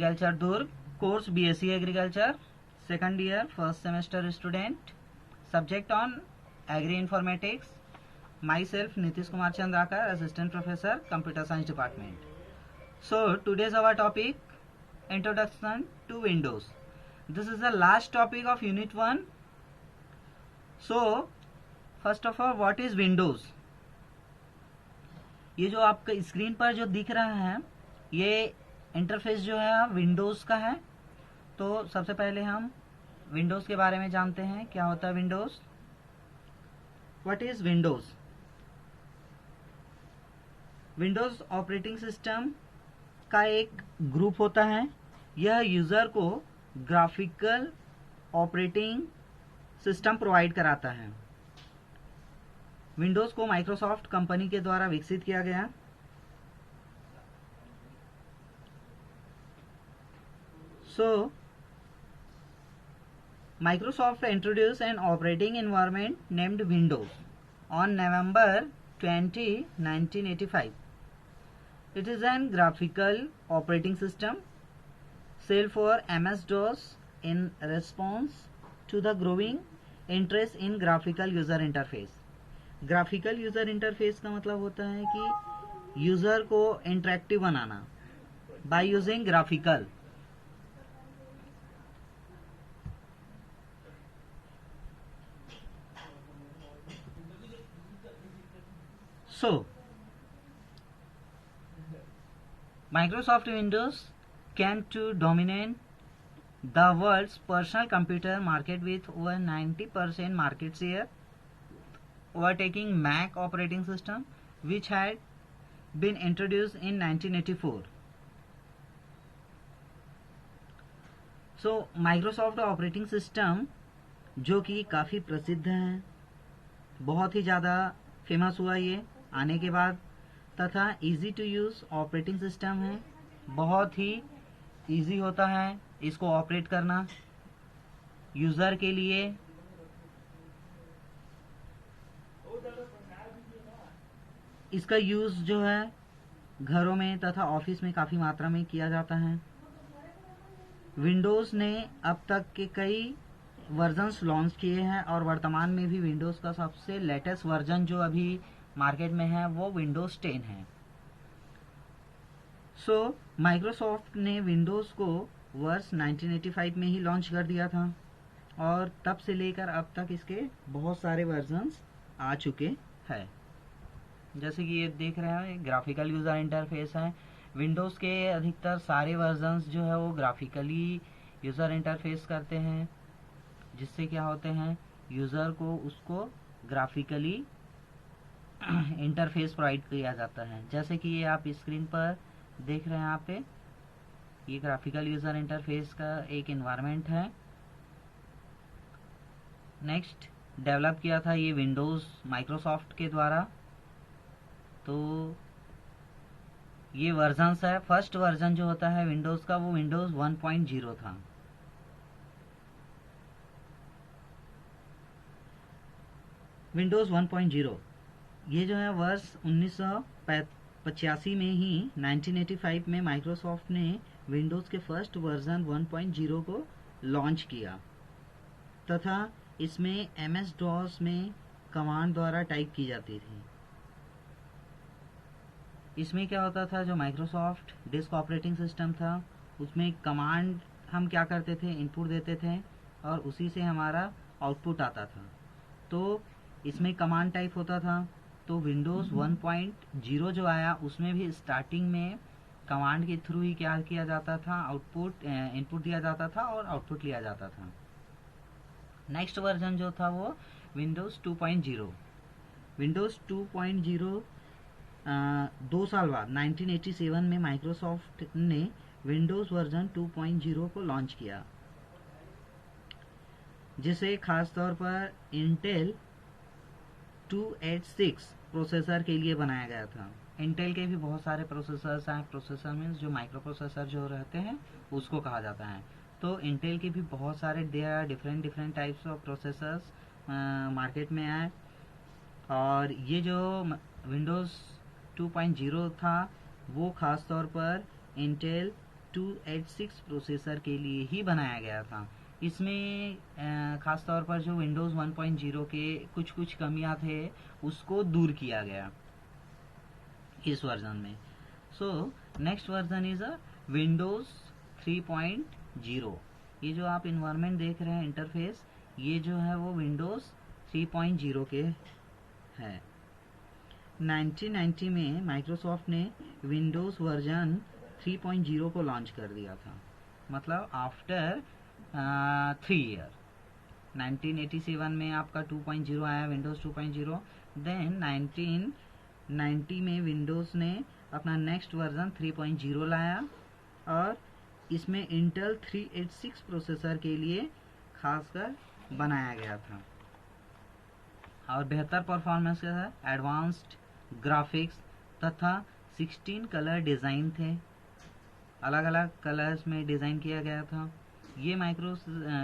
Agriculture Durg, course BSc agriculture, second year, first semester student, subject on agri informatics, myself Nitish Kumar Chandrakar, assistant professor, computer science department. So today's our topic, introduction to Windows. This is the last topic of unit 1. So first of all, what is Windows? ये जो आपका screen पर जो दिख रहा है, ये interface जो है विंडोज का है. तो सबसे पहले हम विंडोज के बारे में जानते हैं. क्या होता है Windows? What is Windows? Windows operating system का एक ग्रुप होता है. यह यूजर को ग्राफिकल ऑपरेटिंग सिस्टम प्रोवाइड कराता है. विंडोज को माइक्रोसॉफ्ट कंपनी के द्वारा विकसित किया गया. सो Microsoft introduce an operating environment named Windows on November 20, 1985. It is an graphical operating system sold for MS-DOS in response to the growing interest in graphical user interface. Graphical user interface का मतलब होता है कि user को interactive banana by using graphical. So Microsoft Windows came to dominate the world's personal computer market with over 90% market share, overtaking Mac operating system, which had been introduced in 1984. So Microsoft operating system जो कि काफ़ी प्रसिद्ध है, बहुत ही ज़्यादा famous हुआ ये आने के बाद, तथा easy to use operating system है. बहुत ही इजी होता है इसको ऑपरेट करना यूजर के लिए. इसका यूज जो है घरों में तथा ऑफिस में काफी मात्रा में किया जाता है. विंडोज ने अब तक के कई वर्जन्स लॉन्च किए हैं और वर्तमान में भी विंडोज का सबसे लेटेस्ट वर्जन जो अभी मार्केट में है वो विंडोज 10 है. सो माइक्रोसॉफ्ट ने विंडोज को वर्ष 1985 में ही लॉन्च कर दिया था और तब से लेकर अब तक इसके बहुत सारे वर्जन्स आ चुके हैं. जैसे कि ये देख रहे हैं, ग्राफिकल यूजर इंटरफेस है. विंडोज के अधिकतर सारे वर्जन्स जो है वो ग्राफिकली यूजर इंटरफेस करते हैं, जिससे क्या होते हैं यूजर को उसको ग्राफिकली इंटरफेस प्रोवाइड किया जाता है. जैसे कि ये आप स्क्रीन पर देख रहे हैं, यहाँ पे ये ग्राफिकल यूजर इंटरफेस का एक एनवायरनमेंट है. नेक्स्ट डेवलप किया था ये विंडोज माइक्रोसॉफ्ट के द्वारा. तो ये वर्जन्स है. फर्स्ट वर्जन जो होता है विंडोज का वो विंडोज 1.0 था. विंडोज 1.0 ये जो है वर्ष 1985 में ही 1985 में माइक्रोसॉफ्ट ने विंडोज के फर्स्ट वर्जन 1.0 को लॉन्च किया तथा इसमें MS-DOS में कमांड द्वारा टाइप की जाती थी. इसमें क्या होता था, जो माइक्रोसॉफ्ट डिस्क ऑपरेटिंग सिस्टम था उसमें कमांड हम क्या करते थे, इनपुट देते थे और उसी से हमारा आउटपुट आता था. तो इसमें कमांड टाइप होता था. तो विंडोज 1.0 जो आया उसमें भी स्टार्टिंग में कमांड के थ्रू ही क्या किया जाता था, आउटपुट इनपुट दिया जाता था और आउटपुट लिया जाता था. नेक्स्ट वर्जन जो था वो विंडोज 2.0. विंडोज 2.0 2 साल बाद 1987 में माइक्रोसॉफ्ट ने विंडोज वर्जन 2.0 को लॉन्च किया, जिसे खास तौर पर इंटेल 286 प्रोसेसर के लिए बनाया गया था. इंटेल के भी बहुत सारे प्रोसेसर्स हैं. प्रोसेसर मीन्स जो माइक्रो प्रोसेसर जो रहते हैं उसको कहा जाता है. तो इंटेल के भी बहुत सारे different types of processors market में आए. और ये जो विंडोज 2.0 था वो खास तौर पर इंटेल 286 प्रोसेसर के लिए ही बनाया गया था। इसमें खास तौर पर जो विंडोज़ 1.0 के कुछ कुछ कमियां थे उसको दूर किया गया इस वर्जन में। So next version is a Windows 3.0। ये जो आप इन्वायरमेंट देख रहे हैं इंटरफेस, ये जो है वो विंडोज़ 3.0 के है। 1990 में माइक्रोसॉफ्ट ने विंडोज़ वर्जन 3.0 को लॉन्च कर दिया था, मतलब आफ्टर 3 ईयर। 1987 में आपका 2.0 आया, विंडोज़ 2.0। देन 1990 में विंडोज़ ने अपना नेक्स्ट वर्जन 3.0 लाया और इसमें इंटेल 386 प्रोसेसर के लिए खासकर बनाया गया था और बेहतर परफॉर्मेंस के साथ एडवांस्ड ग्राफिक्स तथा 16 कलर डिज़ाइन थे, अलग अलग कलर्स में डिज़ाइन किया गया था। ये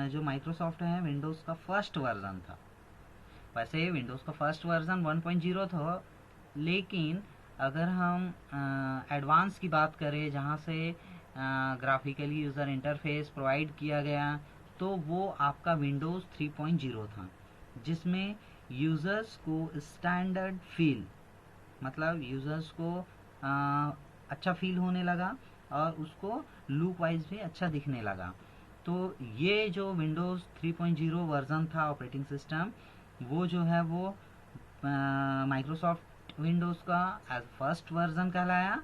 जो माइक्रोसॉफ्ट है विंडोज़ का फर्स्ट वर्जन था। वैसे विंडोज़ का फर्स्ट वर्जन 1.0 था, लेकिन अगर हम एडवांस की बात करें जहाँ से ग्राफिकली यूज़र इंटरफेस प्रोवाइड किया गया, तो वो आपका विंडोज़ 3.0 था, जिसमें यूज़र्स को स्टैंडर्ड फील, मतलब यूज़र्स को अच्छा फील होने लगा और उसको लुक वाइज भी अच्छा दिखने लगा। तो ये जो विंडोज़ 3.0 वर्जन था ऑपरेटिंग सिस्टम, वो जो है वो माइक्रोसॉफ्ट विंडोज़ का एज फर्स्ट वर्जन कहलाया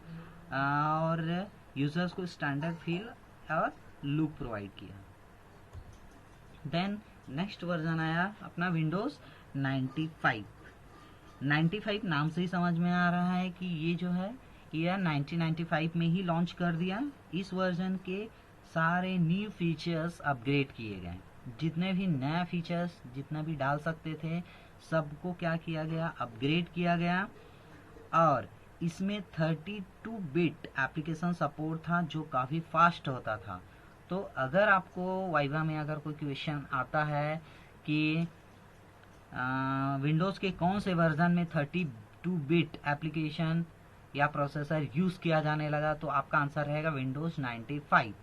और यूज़र्स को स्टैंडर्ड फील और लुक प्रोवाइड किया। देन नेक्स्ट वर्जन आया अपना विंडोज़ 95। 95 नाम से ही समझ में आ रहा है कि ये जो है ये 1995 में ही लॉन्च कर दिया। इस वर्जन के सारे न्यू फीचर्स अपग्रेड किए गए, जितने भी नया फीचर्स जितना भी डाल सकते थे सबको क्या किया गया, अपग्रेड किया गया। और इसमें 32 बिट एप्लीकेशन सपोर्ट था जो काफ़ी फास्ट होता था। तो अगर आपको वाइवा में अगर कोई क्वेश्चन आता है कि विंडोज़ के कौन से वर्जन में 32 बिट एप्लीकेशन या प्रोसेसर यूज़ किया जाने लगा, तो आपका आंसर रहेगा विंडोज़ 95।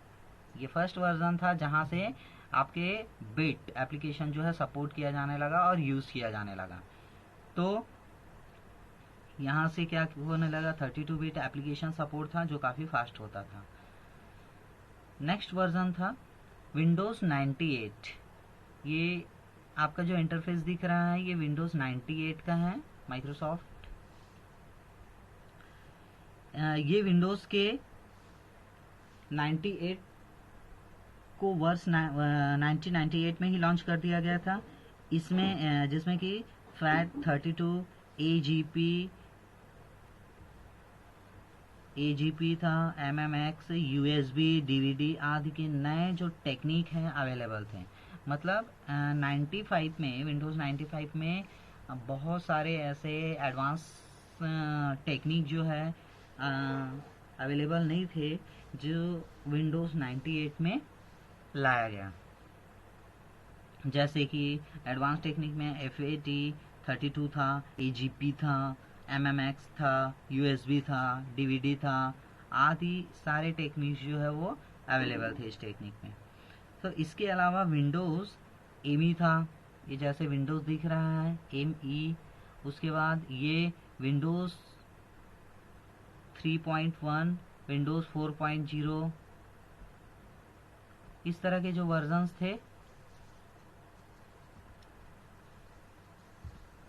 ये फर्स्ट वर्जन था जहां से आपके बिट एप्लीकेशन जो है सपोर्ट किया जाने लगा और यूज़ किया जाने लगा। तो यहाँ से क्या होने लगा, 32 बिट एप्लीकेशन सपोर्ट था जो काफ़ी फास्ट होता था। नेक्स्ट वर्जन था विंडोज़ 98। ये आपका जो इंटरफेस दिख रहा है ये विंडोज़ 98 का है माइक्रोसॉफ्ट। ये विंडोज़ के 98 को वर्ष 1998 में ही लॉन्च कर दिया गया था। इसमें जिसमें कि FAT32, AGP था, MMX, USB, DVD आदि के नए जो टेक्निक हैं अवेलेबल थे। मतलब 95 में विंडोज़ 95 में बहुत सारे ऐसे एडवांस टेक्निक जो है अवेलेबल नहीं थे जो विंडोज़ 98 में लाया गया। जैसे कि एडवांस टेक्निक में FAT32 था, AGP था, MMX था, USB था, DVD था आदि सारे टेक्निक जो है वो अवेलेबल थे इस टेक्निक में। तो इसके अलावा विंडोज़ ME था, ये जैसे विंडोज़ दिख रहा है ME। उसके बाद ये विंडोज़ 3.1, विंडोज़ 4.0, इस तरह के जो वर्जन्स थे।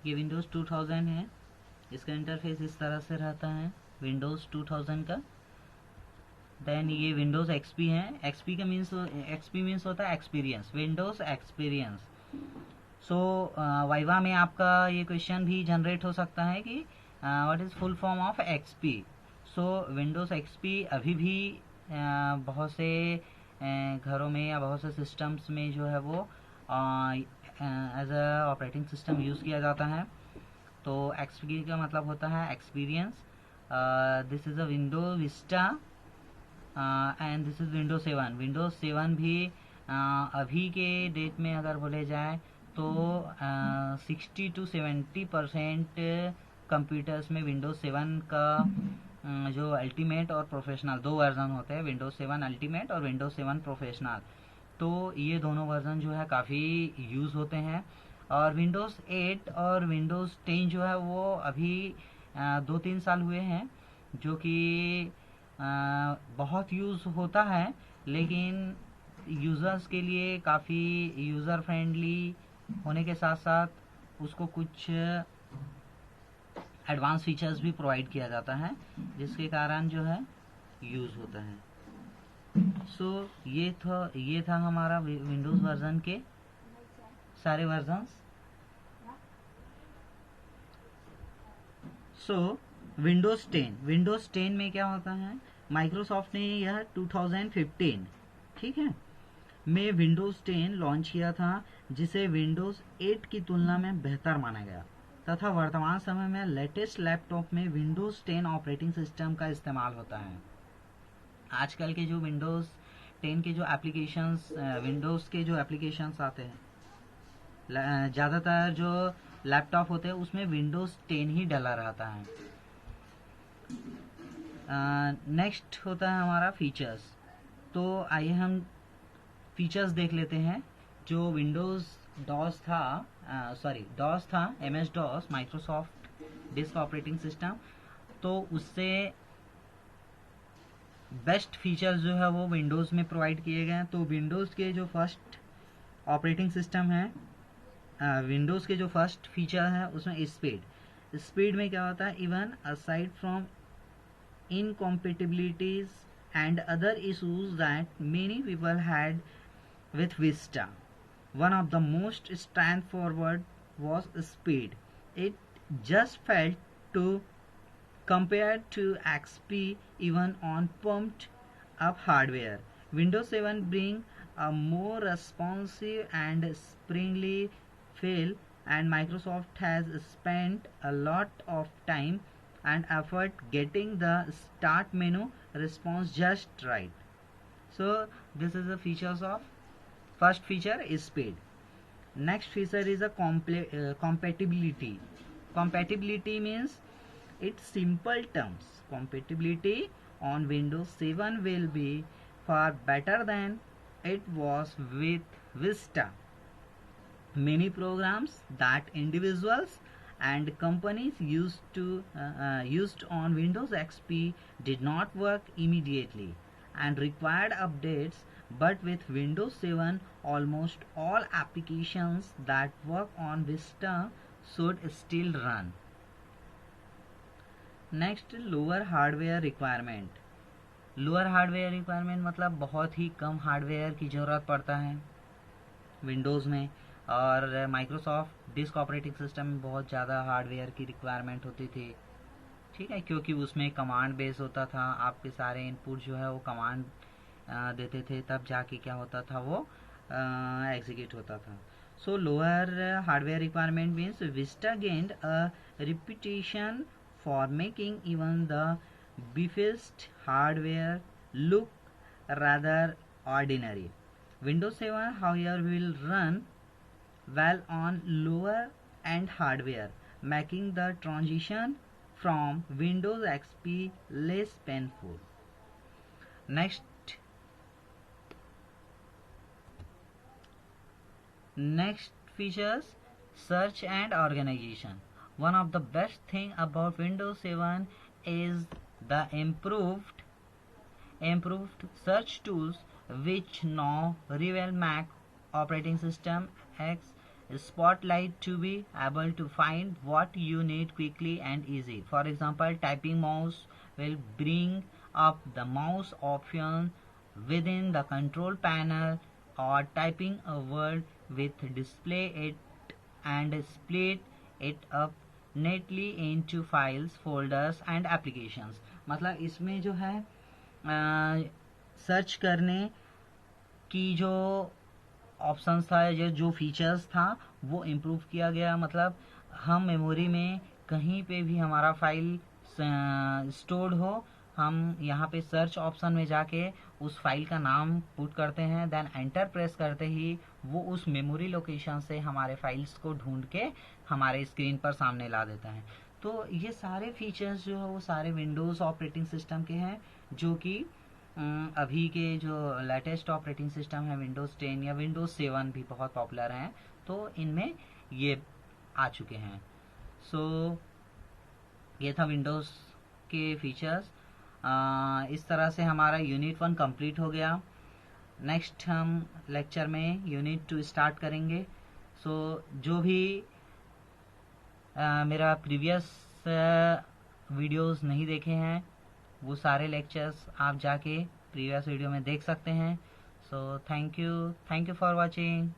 ये विंडोज़ 2000 है, इसका इंटरफेस इस तरह से रहता है विंडोज़ 2000 का। देन ये विंडोज़ XP है। XP का XP मीन्स होता है एक्सपीरियंस, विंडोज़ एक्सपीरियंस। सो वाइवा में आपका ये क्वेश्चन भी जनरेट हो सकता है कि what is full form of XP। So Windows XP अभी भी बहुत से घरों में या बहुत से सिस्टम्स में जो है वो as a operating system use किया जाता है। तो XP का मतलब होता है experience. This is a window Vista and this is Windows 7। Windows 7 भी अभी के डेट में अगर बोले जाए तो 60 to 70% कंप्यूटर्स में विंडोज 7 का जो अल्टीमेट और प्रोफेशनल 2 वर्जन होते हैं, विंडोज 7 अल्टीमेट और विंडोज 7 प्रोफेशनल। तो ये दोनों वर्जन जो है काफ़ी यूज़ होते हैं। और विंडोज़ 8 और विंडोज़ 10 जो है वो अभी 2-3 साल हुए हैं, जो कि बहुत यूज़ होता है, लेकिन यूज़र्स के लिए काफ़ी यूज़र फ्रेंडली होने के साथ साथ उसको कुछ एडवांस फीचर्स भी प्रोवाइड किया जाता है, जिसके कारण जो है यूज़ होता है। ये था हमारा विंडोज़ वर्जन के सारे वर्जन्स। विंडोज़ 10 में क्या होता है, माइक्रोसॉफ्ट ने यह 2015 ठीक है में विंडोज़ 10 लॉन्च किया था, जिसे विंडोज़ 8 की तुलना में बेहतर माना गया तथा वर्तमान समय में लेटेस्ट लैपटॉप में विंडोज़ 10 ऑपरेटिंग सिस्टम का इस्तेमाल होता है। आजकल के जो विंडोज़ 10 के जो एप्लीकेशंस, विंडोज़ के जो एप्लीकेशंस आते हैं, ज़्यादातर जो लैपटॉप होते हैं उसमें विंडोज़ 10 ही डला रहता है। नेक्स्ट होता है हमारा फीचर्स। तो आइए हम फीचर्स देख लेते हैं। जो विंडोज़ डॉस था MS DOS, Microsoft disk operating system, तो उससे बेस्ट फीचर्स जो है वो विंडोज़ में प्रोवाइड किए गए हैं। तो विंडोज़ के जो फर्स्ट ऑपरेटिंग सिस्टम है, विंडोज़ के जो फर्स्ट फीचर है उसमें स्पीड में क्या होता है, even aside from incompatibilities and other issues that many people had with Vista, one of the most straightforward was speed. It just felt to compared to XP even on pumped up hardware. Windows 7 bring a more responsive and springly feel, and Microsoft has spent a lot of time and effort getting the start menu response just right. So this is the features of first feature is speed. Next feature is a compatibility. Compatibility means its simple terms. Compatibility on Windows 7 will be far better than it was with Vista. Many programs that individuals and companies used on Windows XP did not work immediately and required updates, but with Windows 7 almost all applications that work on Vista should still run. Next, lower hardware requirement. Lower hardware requirement मतलब बहुत ही कम hardware की ज़रूरत पड़ता है Windows में, और Microsoft disk operating system में बहुत ज़्यादा हार्डवेयर की रिक्वायरमेंट होती थी, ठीक है, क्योंकि उसमें कमांड बेस होता था। आपके सारे इनपुट जो है वो कमांड देते थे, तब जाके क्या होता था, वो एग्जीक्यूट होता था। सो lower hardware requirement means Vista gained a reputation for making even the beefiest hardware look rather ordinary. Windows 7, however, will run well on lower end hardware, making the transition from Windows XP less painful. Next features, search and organization. One of the best thing about Windows 7 is the improved search tools, which now rival Mac operating system X Spotlight to be able to find what you need quickly and easy. For example, typing mouse will bring up the mouse option within the control panel, or typing a word with display it and split it up neatly into files, folders and applications. मतलब इसमें जो है search करने की जो options था, जो features था, वो इम्प्रूव किया गया। मतलब हम मेमोरी में कहीं पे भी हमारा फाइल स्टोर्ड हो, हम यहाँ पे सर्च ऑप्शन में जाके उस फाइल का नाम पुट करते हैं, देन एंटर प्रेस करते ही वो उस मेमोरी लोकेशन से हमारे फाइल्स को ढूंढ के हमारे स्क्रीन पर सामने ला देता है। तो ये सारे फीचर्स जो है वो सारे विंडोज़ ऑपरेटिंग सिस्टम के हैं, जो कि अभी के जो लेटेस्ट ऑपरेटिंग सिस्टम है विंडोज़ 10 या विंडोज़ 7 भी बहुत पॉपुलर हैं, तो इनमें ये आ चुके हैं। सो ये था विंडोज़ के फीचर्स। इस तरह से हमारा यूनिट 1 कंप्लीट हो गया। नेक्स्ट हम लेक्चर में यूनिट 2 स्टार्ट करेंगे। सो जो भी मेरा प्रीवियस वीडियोस नहीं देखे हैं, वो सारे लेक्चर्स आप जाके प्रीवियस वीडियो में देख सकते हैं। So thank you for watching.